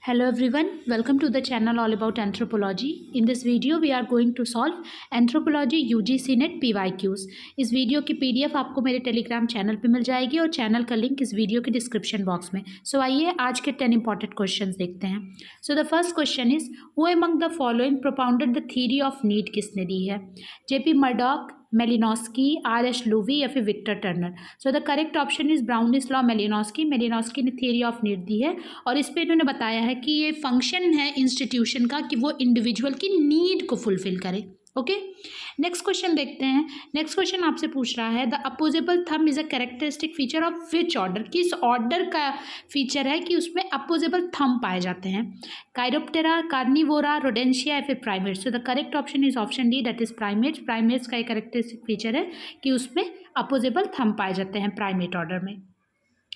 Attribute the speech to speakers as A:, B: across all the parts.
A: Hello everyone, welcome to the channel all about anthropology. In this video we are going to solve anthropology UGC NET PYQs. इस video की PDF आपको मेरे Telegram channel पे मिल जाएगी और channel का link इस वीडियो के डिस्क्रिप्शन बॉक्स में. सो आइए आज के 10 इंपॉर्टेंट क्वेश्चंस देखते हैं. So the first question is who among the following propounded the theory of need. किसने दी है? JP Murdock, Malinowski, R.S. Lowie या फिर Victor Turner. So the correct option is Bronislaw, Malinowski. Malinowski ने theory of need दी है और इस पे इन्होंने बताया है कि ये फंक्शन है इंस्टीट्यूशन का कि वो इंडिविजुअल की नीड को फुलफिल करे. ओके, नेक्स्ट क्वेश्चन देखते हैं. नेक्स्ट क्वेश्चन आपसे पूछ रहा है the opposable thumb is a characteristic feature of which order. किस ऑर्डर का फीचर है कि उसमें अपोजेबल थंब पाए जाते हैं? काइरोप्टेरा, कार्निवोरा, रोडेंशिया या फिर primates. So the correct option is option D, that is primates. Primates का एक कैरेक्टरिस्टिक फीचर है कि उसमें अपोजेबल थंब पाए जाते हैं प्राइमेट ऑर्डर में.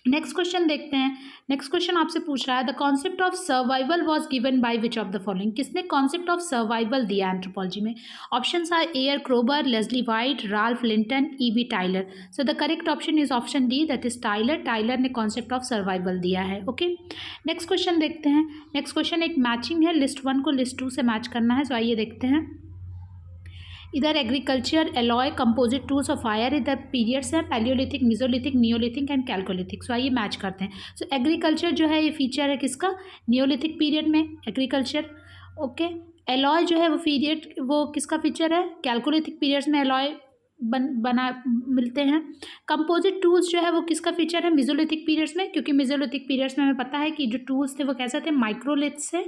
A: नेक्स्ट क्वेश्चन देखते हैं. नेक्स्ट क्वेश्चन आपसे पूछ रहा है the concept of survival was given by which of the following. किसने कॉन्सेप्ट ऑफ सर्वाइवल दिया एंथ्रोपोलॉजी में? Options are A Kroeber, Leslie White, Ralph Linton, E.B. Tylor. So the correct option is option D, that is Tylor. Tylor ने concept of survival दिया है. Okay, next question देखते हैं. Next question एक matching है, list 1 को list 2 से match करना है. सो आइए देखते हैं. इधर agriculture, alloy, composite tools of fire. इधर पीरियड्स हैं palaeolithic, mesolithic, neolithic and chalcolithic. So आइए मैच करते हैं. सो एग्रीकल्चर जो है ये फीचर है किसका? नियोलिथिक पीरियड में एग्रीकल्चर. ओके, एलॉय जो है वो पीरियड वो किसका फीचर है? कैल्कोलिथिक पीरियड्स में एलॉय बना मिलते हैं. कंपोजिट टूल्स जो है वो किसका फीचर है? मिजोलिथिक पीरियड्स में, क्योंकि मिजोलिथिक पीरियड्स में हमें पता है कि जो टूल्स थे वो कैसे थे? माइक्रोलिथ्स से.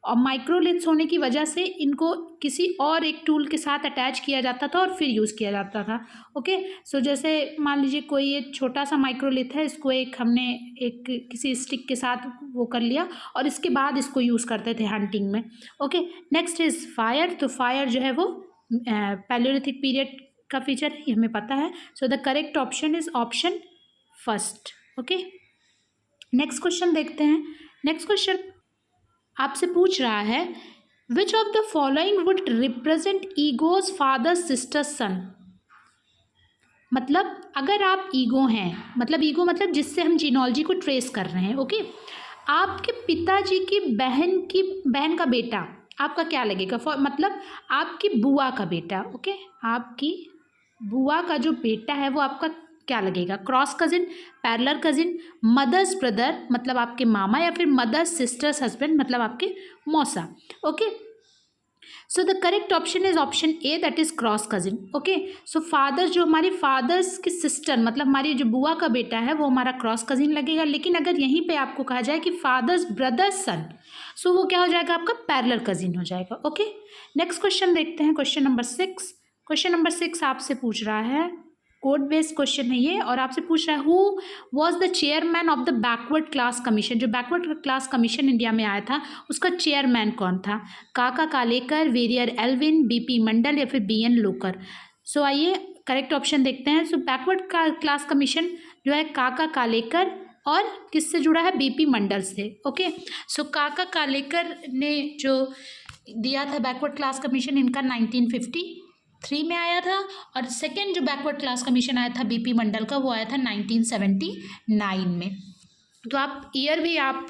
A: और माइक्रोलिथ्स होने की वजह से इनको किसी और एक टूल के साथ अटैच किया जाता था और फिर यूज़ किया जाता था. ओके, सो जैसे मान लीजिए कोई एक छोटा सा माइक्रोलिथ है, इसको हमने एक किसी स्टिक के साथ वो कर लिया और इसके बाद इसको यूज़ करते थे हंटिंग में. Okay, next is fire. तो फायर जो है वो पैलियोलिथिक पीरियड का फीचर है, ये हमें पता है. So the correct option is option first. Okay, next question देखते हैं. नेक्स्ट क्वेश्चन आपसे पूछ रहा है which of the following would represent ego's father sister son. मतलब अगर आप ईगो हैं, मतलब ईगो मतलब जिससे हम जीनोलॉजी को ट्रेस कर रहे हैं. ओके, आपके पिताजी की बहन का बेटा आपका क्या लगेगा? मतलब आपकी बुआ का बेटा. ओके, आपकी बुआ का जो बेटा है वो आपका क्या लगेगा? Cross cousin, parallel cousin, mother's brother मतलब आपके मामा, या फिर मदर्स सिस्टर्स हस्बैंड मतलब आपके मौसा. Okay, so the correct option is option A, that is cross cousin. Okay, so father's जो हमारी फादर्स की सिस्टर मतलब हमारी जो बुआ का बेटा है वो हमारा क्रॉस कजिन लगेगा. लेकिन अगर यहीं पे आपको कहा जाए कि फादर्स ब्रदर्स सन, सो वो क्या हो जाएगा? आपका पैरेलल कजिन हो जाएगा. ओके, नेक्स्ट क्वेश्चन देखते हैं. Question number 6. क्वेश्चन नंबर 6 आपसे पूछ रहा है, कोड बेस्ड क्वेश्चन है ये, और आपसे पूछ रहा है who was the chairman of the backward class commission. जो बैकवर्ड क्लास कमीशन इंडिया में आया था उसका चेयरमैन कौन था? काका कालेकर, वेरियर एल्विन, BP मंडल या फिर BN लोकर. सो आइए करेक्ट ऑप्शन देखते हैं. सो बैकवर्ड क्लास कमीशन जो है काका कालेकर और किससे जुड़ा है? BP मंडल से. ओके, सो काका कालेकर ने जो दिया था बैकवर्ड क्लास कमीशन, इनका 1953 में आया था. और सेकेंड जो बैकवर्ड क्लास कमीशन आया था BP मंडल का, वो आया था 1979 में. तो आप ईयर भी आप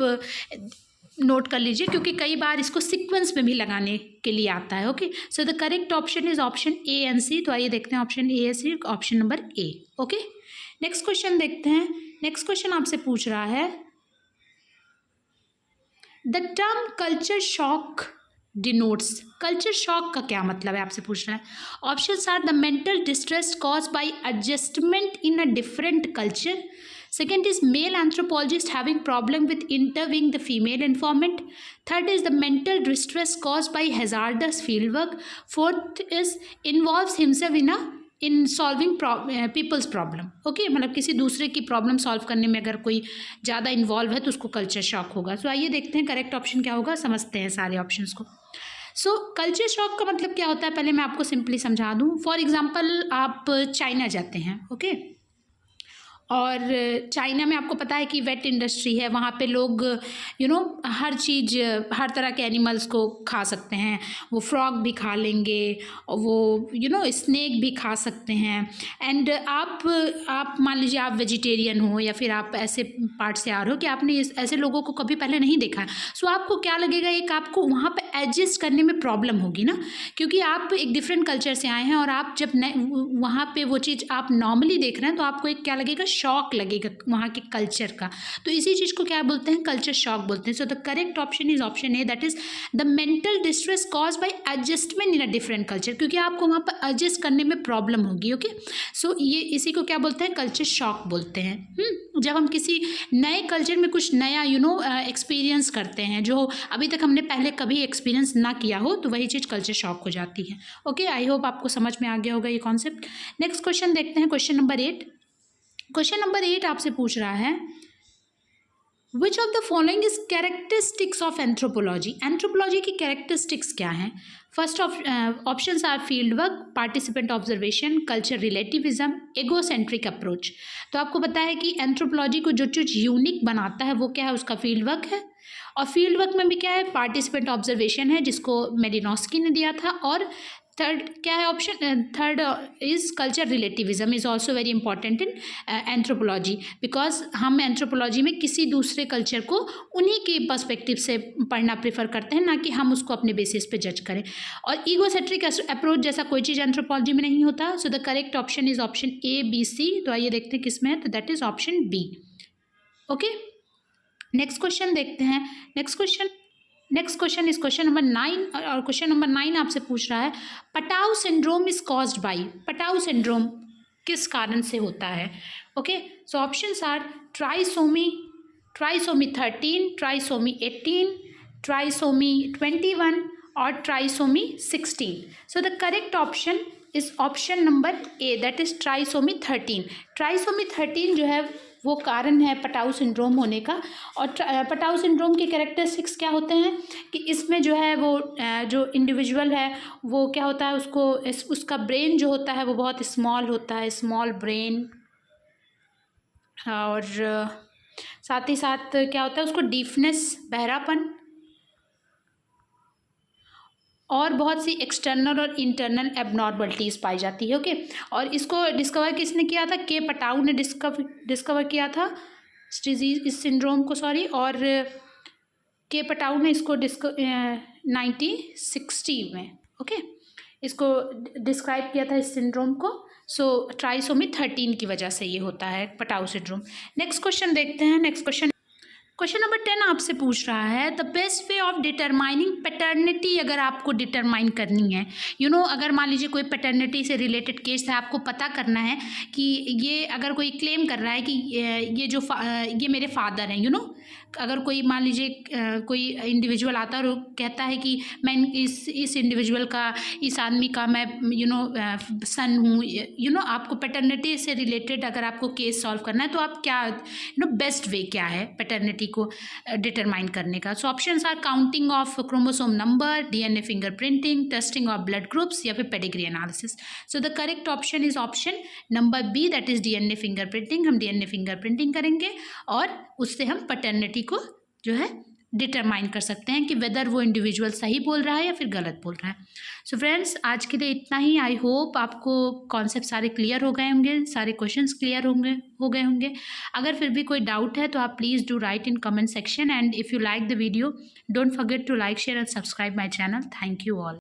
A: नोट कर लीजिए क्योंकि कई बार इसको सीक्वेंस में भी लगाने के लिए आता है. Okay, so the correct option is option A and C. तो आइए देखते हैं option A C, option number A. Okay, next question देखते हैं. नेक्स्ट क्वेश्चन आपसे पूछ रहा है the term culture shock denotes. Culture shock का क्या मतलब है आपसे पूछ रहा है. Options are the mental distress caused by adjustment in a different culture. Second is male anthropologist having problem with interviewing the female informant. Third is the mental distress caused by hazardous fieldwork. Fourth is involves himself in solving people's problem. Okay, मतलब किसी दूसरे की problem solve करने में अगर कोई ज़्यादा involve है तो उसको कल्चर शॉक होगा. सो आइए देखते हैं करेक्ट ऑप्शन क्या होगा, समझते हैं सारे ऑप्शंस को. सो कल्चर शॉक का मतलब क्या होता है पहले मैं आपको सिंपली समझा दूँ. फॉर एग्जाम्पल आप चाइना जाते हैं. ओके, और चाइना में आपको पता है कि वेट इंडस्ट्री है, वहाँ पे लोग हर चीज़, हर तरह के एनिमल्स को खा सकते हैं। वो फ्रॉग भी खा लेंगे और वो स्नेक भी खा सकते हैं। एंड आप मान लीजिए आप वेजिटेरियन हो या फिर आप ऐसे पार्ट से आ रहे हो कि आपने ऐसे लोगों को कभी पहले नहीं देखा है। सो आपको क्या लगेगा, एक आपको वहाँ पे एडजस्ट करने में प्रॉब्लम होगी ना, क्योंकि आप एक डिफरेंट कल्चर से आए हैं और आप जब वहाँ पे वो चीज़ आप नॉर्मली देख रहे हैं तो आपको एक क्या लगेगा, शॉक लगेगा वहाँ के कल्चर का। तो इसी चीज़ को क्या बोलते हैं, कल्चर शॉक बोलते हैं। सो the correct option is option A, that is the mental distress caused by adjustment in a different culture, क्योंकि आपको वहाँ पर एडजस्ट करने में प्रॉब्लम होगी। ओके, सो ये इसी को क्या बोलते हैं, कल्चर शॉक बोलते हैं। जब हम किसी नए कल्चर में कुछ नया एक्सपीरियंस करते हैं जो अभी तक हमने पहले कभी एक्सपीरियंस ना किया हो, तो वही चीज़ कल्चर शॉक हो जाती है। ओके, आई होप आपको समझ में आ गया होगा ये कॉन्सेप्ट। नेक्स्ट क्वेश्चन देखते हैं, क्वेश्चन नंबर 8। क्वेश्चन नंबर 8 आपसे पूछ रहा है, which of the following is characteristics of anthropology. Anthropology की कैरेक्टरिस्टिक्स क्या हैं? First options are field work, participant observation, culture relativism, egocentric approach. तो आपको पता है कि एंथ्रोपोलॉजी को जो चीज़ यूनिक बनाता है वो क्या है, उसका फील्ड वर्क है। और फील्ड वर्क में भी क्या है, पार्टिसिपेंट ऑब्जर्वेशन है जिसको मेलिनोस्की ने दिया था। और थर्ड क्या है option, third is culture relativism is also very important in anthropology, because हम एंथ्रोपोलॉजी में किसी दूसरे कल्चर को उन्हीं के पर्सपेक्टिव से पढ़ना प्रेफर करते हैं, ना कि हम उसको अपने बेसिस पे जज करें। और ईगोसेंट्रिक अप्रोच जैसा कोई चीज़ एंथ्रोपोलॉजी में नहीं होता। So the correct option is option A, B, C. तो आइए देखते हैं किस में है, तो that is option B. Okay, next question देखते हैं। Next question is question number 9, और क्वेश्चन नंबर 9 आपसे पूछ रहा है, Patau syndrome is caused by. Patau syndrome किस कारण से होता है? Okay, so options are trisomy 13, trisomy 18, trisomy 21 और trisomy 16। So the correct option is option number A, that is trisomy 13। Trisomy 13 जो है वो कारण है पटाउ सिंड्रोम होने का। और पटाउ सिंड्रोम के कैरेक्टरिस्टिक्स क्या होते हैं कि इसमें जो है वो जो इंडिविजुअल है वो क्या होता है, उसका ब्रेन जो होता है वो बहुत स्मॉल होता है, स्मॉल ब्रेन। और साथ ही साथ क्या होता है, उसको डीफनेस, बहरापन, और बहुत सी एक्सटर्नल और इंटरनल एबनॉर्मलिटीज़ पाई जाती है। ओके, और इसको डिस्कवर किसने किया था? के पटाउ ने डिस्कवर किया था इस सिंड्रोम को, सॉरी। और के पटाउ ने इसको 1960 में इसको डिस्क्राइब किया था इस सिंड्रोम को। सो ट्राइसोमी 13 की वजह से ये होता है पटाउ सिंड्रोम। नेक्स्ट क्वेश्चन देखते हैं। क्वेश्चन नंबर 10 आपसे पूछ रहा है, the best way of determining paternity. अगर आपको डिटरमाइन करनी है, अगर मान लीजिए कोई पैटर्निटी से रिलेटेड केस है, आपको पता करना है कि ये अगर कोई क्लेम कर रहा है कि ये मेरे फादर हैं, अगर कोई मान लीजिए कोई इंडिविजुअल आता है और कहता है कि मैं इस इंडिविजुअल का, इस आदमी का मैं सन हूँ, आपको पैटर्निटी से रिलेटेड अगर आपको केस सॉल्व करना है तो आप क्या बेस्ट वे क्या है पैटर्निटी को डिटरमाइन करने का? So options are counting of chromosome number, DNA fingerprinting, testing of blood groups, या फिर pedigree analysis. So the correct option is option number B, that is DNA fingerprinting. हम DNA fingerprinting करेंगे और उससे हम पैटर्निटी को जो है डिटरमाइन कर सकते हैं कि वेदर वो इंडिविजुअल सही बोल रहा है या फिर गलत बोल रहा है। सो फ्रेंड्स, आज के लिए इतना ही। आई होप आपको कॉन्सेप्ट सारे क्लियर हो गए होंगे, सारे क्वेश्चंस क्लियर हो गए होंगे। अगर फिर भी कोई डाउट है तो आप please do write in comment section, and if you like the video don't forget to like, share and subscribe my channel. Thank you all.